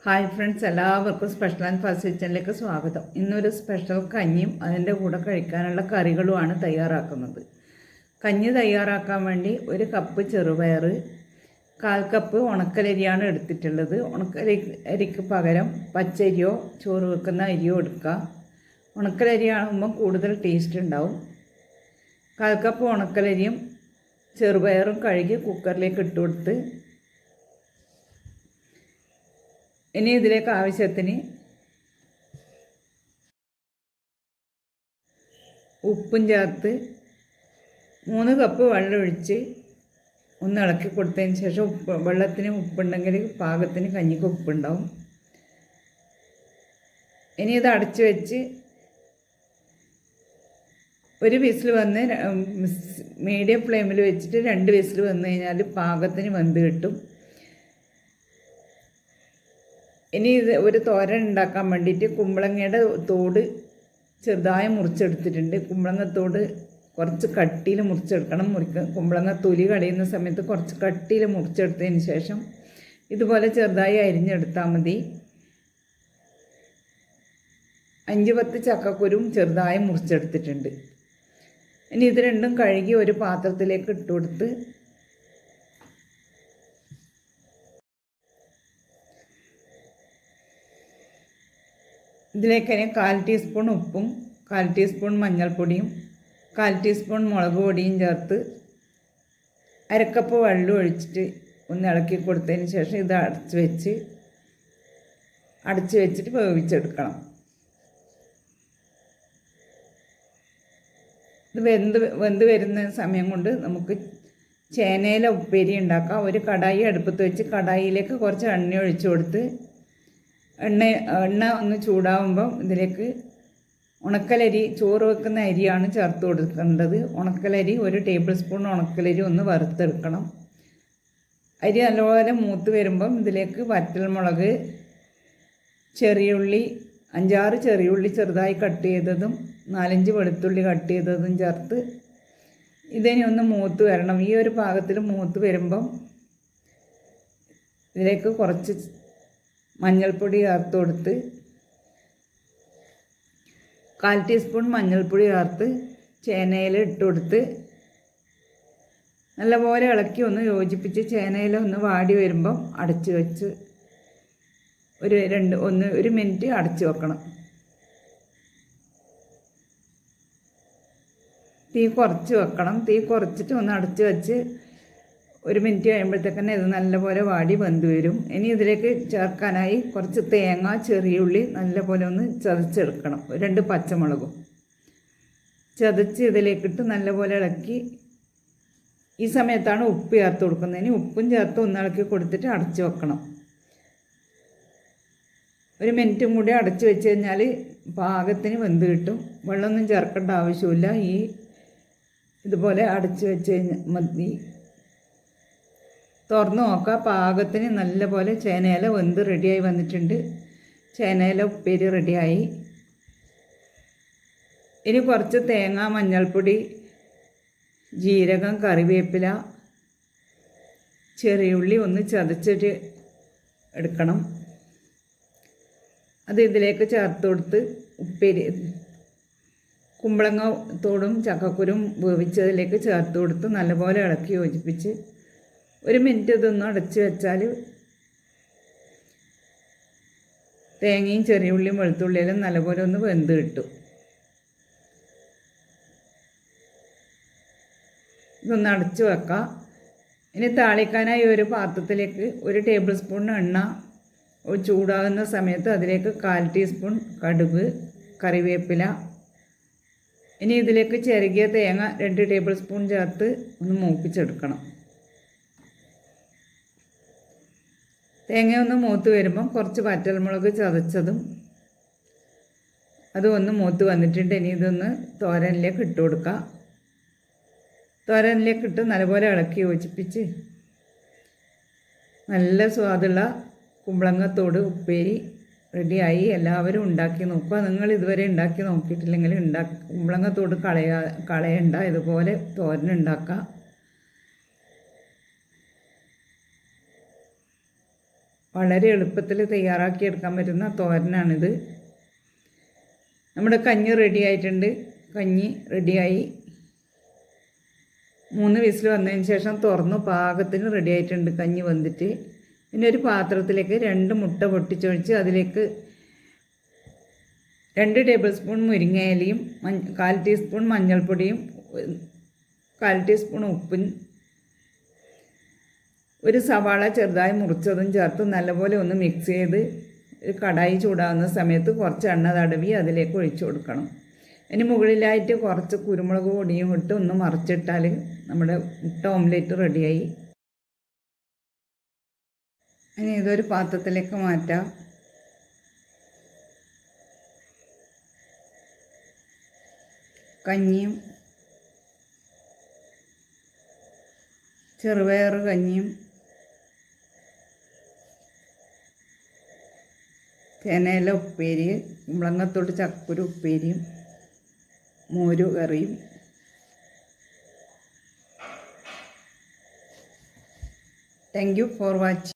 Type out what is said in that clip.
Hi friends, എല്ലാവർക്കും special and fast കിച്ചണിലേക്ക് സ്വാഗതം. ഇന്നൊരു സ്പെഷ്യൽ കഞ്ഞിയും അതിൻ്റെ കൂടെ കഴിക്കാനുള്ള കറികളുമാണ് തയ്യാറാക്കുന്നത്. കഞ്ഞി തയ്യാറാക്കാൻ വേണ്ടി 1 കപ്പ് ചെറുപയർ, 1/4 കപ്പ് ഉണക്കലരിയാണ് എടുത്തിട്ടുള്ളത്. ഉണക്കലരിക്ക് പകരം പച്ചരിയോ ചോറ് വെക്കുന്ന അരിയോ എടുക്കുക. ഉണക്കലരിയാകുമ്പോൾ കൂടുതൽ ടേസ്റ്റ് ഉണ്ടാവും. 1/4 കപ്പ് ഉണക്കലരിയും ചെറുപയറും കഴുകി കുക്കറിലേക്ക് ഇട്ട് കൊടുത്ത് ഇനി ഇതിലേക്ക് ആവശ്യത്തിന് ഉപ്പും ചേർത്ത് 3 കപ്പ് വെള്ളം ഒഴിച്ച് ഒന്ന് ഇളക്കി കൊടുത്തതിന് ശേഷം വെള്ളത്തിന് ഉപ്പുണ്ടെങ്കിൽ പാകത്തിന് കഞ്ഞിക്ക് ഉപ്പുണ്ടാവും. ഇനി ഇത് അടച്ചു വെച്ച് ഒരു വിസിൽ വന്ന് മീഡിയം ഫ്ലെയിമിൽ വെച്ചിട്ട് 2 വിസിൽ വന്നു കഴിഞ്ഞാൽ പാകത്തിന് വെന്ത് കിട്ടും. ഇനി ഇത് ഒരു തോരൻ ഉണ്ടാക്കാൻ വേണ്ടിയിട്ട് കുമ്പളങ്ങയുടെ തോട് ചെറുതായി മുറിച്ചെടുത്തിട്ടുണ്ട്. കുമ്പളങ്ങത്തോട് കുറച്ച് കട്ടിയിൽ മുറിച്ചെടുക്കണം. കുമ്പളങ്ങ തൊലി കളയുന്ന സമയത്ത് കുറച്ച് കട്ടിയിൽ മുറിച്ചെടുത്തതിന് ശേഷം ഇതുപോലെ ചെറുതായി അരിഞ്ഞെടുത്താൽ മതി. 5-10 ചക്കക്കുരും ചെറുതായി മുറിച്ചെടുത്തിട്ടുണ്ട്. ഇനി ഇത് രണ്ടും കഴുകി ഒരു പാത്രത്തിലേക്ക് ഇട്ട് കൊടുത്ത് ഇതിലേക്ക് 1/4 ടീസ്പൂൺ ഉപ്പും 1/4 ടീസ്പൂൺ മഞ്ഞൾപ്പൊടിയും 1/4 ടീസ്പൂൺ മുളക് പൊടിയും ചേർത്ത് 1/2 കപ്പ് വെള്ളം ഒഴിച്ചിട്ട് ഒന്ന് ഇളക്കി കൊടുത്തതിന് ശേഷം ഇത് അടച്ച് വെച്ചിട്ട് വേവിച്ചെടുക്കണം. ഇത് വെന്ത് വരുന്ന സമയം കൊണ്ട് നമുക്ക് ചേനയില ഉപ്പേരി ഉണ്ടാക്കാം. ഒരു കടായി അടുപ്പത്ത് വെച്ച് കടായിയിലേക്ക് കുറച്ച് എണ്ണ ഒഴിച്ചു കൊടുത്ത് എണ്ണ ഒന്ന് ചൂടാവുമ്പം ഇതിലേക്ക് ഉണക്കലരി, ചോറ് വെക്കുന്ന അരിയാണ് ചേർത്ത് കൊടുക്കേണ്ടത്. ഉണക്കലരി 1 ടേബിൾ സ്പൂൺ ഉണക്കലരി ഒന്ന് വറുത്തെടുക്കണം. അരി നല്ലപോലെ മൂത്ത് വരുമ്പം ഇതിലേക്ക് വറ്റൽമുളക്, ചെറിയുള്ളി 5-6 ചെറിയുള്ളി ചെറുതായി കട്ട് ചെയ്തതും 4-5 വെളുത്തുള്ളി കട്ട് ചെയ്തതും ചേർത്ത് ഇതിനെ ഒന്ന് മൂത്ത് വരണം. ഈ ഒരു പാകത്തിൽ മൂത്ത് വരുമ്പം ഇതിലേക്ക് കുറച്ച് മഞ്ഞൾപ്പൊടി ചേർത്ത് കൊടുത്ത് 1/4 ടീസ്പൂൺ മഞ്ഞൾപ്പൊടി ചേർത്ത് ചേനയില ഇട്ട് കൊടുത്ത് നല്ലപോലെ ഇളക്കി ഒന്ന് യോജിപ്പിച്ച് ചേനയില ഒന്ന് വാടി വരുമ്പം അടച്ച് വെച്ച് ഒരു മിനിറ്റ് അടച്ച് വെക്കണം. തീ കുറച്ച് വെക്കണം. തീ കുറച്ചിട്ട് ഒന്ന് അടച്ച് വെച്ച് 1 മിനിറ്റ് കഴിയുമ്പോഴത്തേക്കന്നെ ഇത് നല്ലപോലെ വാടി വെന്ത് വരും. ഇനി ഇതിലേക്ക് ചേർക്കാനായി കുറച്ച് തേങ്ങ, ചെറിയുള്ളി നല്ലപോലെ ഒന്ന് ചതച്ചെടുക്കണം. 2 പച്ചമുളകും ചതച്ച് ഇതിലേക്കിട്ട് നല്ലപോലെ ഇളക്കി ഈ സമയത്താണ് ഉപ്പ് ചേർത്ത് കൊടുക്കുന്നത്. ഇനി ഉപ്പും ചേർത്ത് ഒന്ന് ഇളക്കി കൊടുത്തിട്ട് അടച്ച് വെക്കണം. 1 മിനിറ്റും കൂടി അടച്ച് വെച്ച് കഴിഞ്ഞാൽ പാകത്തിന് വെന്ത് കിട്ടും. വെള്ളമൊന്നും ചേർക്കേണ്ട ആവശ്യമില്ല. ഇതുപോലെ അടച്ച് വെച്ച് കഴിഞ്ഞാൽ മതി. തുറന്ന് നോക്കുക. പാകത്തിന് നല്ലപോലെ ചേനയില വെന്ത് റെഡിയായി വന്നിട്ടുണ്ട്. ചേനയില ഉപ്പേരി റെഡിയായി. ഇനി കുറച്ച് തേങ്ങ, മഞ്ഞൾപ്പൊടി, ജീരകം, കറിവേപ്പില, ചെറിയുള്ളി ഒന്ന് ചതച്ചിട്ട് എടുക്കണം. അത് ഇതിലേക്ക് ചേർത്ത് കൊടുത്ത് ഉപ്പേരി കുമ്പളങ്ങ തോടും ചക്കക്കുരും വേവിച്ചതിലേക്ക് ചേർത്ത് കൊടുത്ത് നല്ലപോലെ ഇളക്കി യോജിപ്പിച്ച് 1 മിനിറ്റ് ഇതൊന്ന് അടച്ച് വെച്ചാൽ തേങ്ങയും ചെറിയുള്ളിയും വെളുത്തുള്ളിയെല്ലാം നല്ലപോലെ ഒന്ന് വെന്ത് കിട്ടും. ഇതൊന്ന് അടച്ച് വെക്കാം. ഇനി താളിക്കാനായി ഒരു പാത്രത്തിലേക്ക് 1 ടേബിൾ സ്പൂൺ എണ്ണ ചൂടാകുന്ന സമയത്ത് അതിലേക്ക് 1/4 ടീസ്പൂൺ കടുക്, കറിവേപ്പില, ഇനി ഇതിലേക്ക് ചിരകിയ തേങ്ങ 2 ടേബിൾ സ്പൂൺ ചേർത്ത് ഒന്ന് മൂപ്പിച്ചെടുക്കണം. തേങ്ങ ഒന്ന് മൂത്ത് വരുമ്പം കുറച്ച് വറ്റൽമുളക് ചതച്ചതും അതും ഒന്ന് മൂത്ത് വന്നിട്ടുണ്ട്. ഇനി ഇതൊന്ന് തോരനിലേക്ക് ഇട്ട് കൊടുക്കാം. തോരനിലേക്ക് ഇട്ട് നല്ലപോലെ ഇളക്കി യോജിപ്പിച്ച് നല്ല സ്വാദുള്ള കുമ്പളങ്ങത്തോട് ഉപ്പേരി റെഡിയായി. എല്ലാവരും ഉണ്ടാക്കി നോക്കുക. നിങ്ങൾ ഇതുവരെ ഉണ്ടാക്കി നോക്കിയിട്ടില്ലെങ്കിൽ കുമ്പളങ്ങത്തോട് കളയണ്ട. ഇതുപോലെ തോരൻ ഉണ്ടാക്കുക. വളരെ എളുപ്പത്തിൽ തയ്യാറാക്കിയെടുക്കാൻ പറ്റുന്ന തോരനാണിത്. നമ്മുടെ കഞ്ഞി റെഡി ആയിട്ടുണ്ട്. കഞ്ഞി റെഡിയായി. 3 വിസിൽ വന്നതിന് ശേഷം തുറന്നു പാകത്തിന് റെഡി ആയിട്ടുണ്ട് കഞ്ഞി വന്നിട്ട്. പിന്നെ ഒരു പാത്രത്തിലേക്ക് 2 മുട്ട പൊട്ടിച്ചൊഴിച്ച് അതിലേക്ക് 2 ടേബിൾ സ്പൂൺ മുരിങ്ങയിലയും 1/4 ടീസ്പൂൺ മഞ്ഞൾപ്പൊടിയും 1/4 ടീസ്പൂൺ ഉപ്പും ഒരു സവാള ചെറുതായി മുറിച്ചതും ചേർത്ത് നല്ലപോലെ ഒന്ന് മിക്സ് ചെയ്ത് ഒരു കടായി ചൂടാകുന്ന സമയത്ത് കുറച്ച് എണ്ണ തടവി അതിലേക്ക് ഒഴിച്ചു കൊടുക്കണം. അതിന് മുകളിലായിട്ട് കുറച്ച് കുരുമുളക് പൊടിയും ഇട്ട് ഒന്ന് മറിച്ചിട്ടാൽ നമ്മുടെ മുട്ട ഓംലേറ്റ് റെഡിയായി. ഇനി ഇതൊരു പാത്രത്തിലേക്ക് മാറ്റാം. കഞ്ഞിയും ചെറുപയർ കഞ്ഞിയും ചേനയില ഉപ്പേരി, കുമ്പളങ്ങത്തോട്ട് ചക്കുരു ഉപ്പേരിയും മോര് കറിയും. Thank you for watching.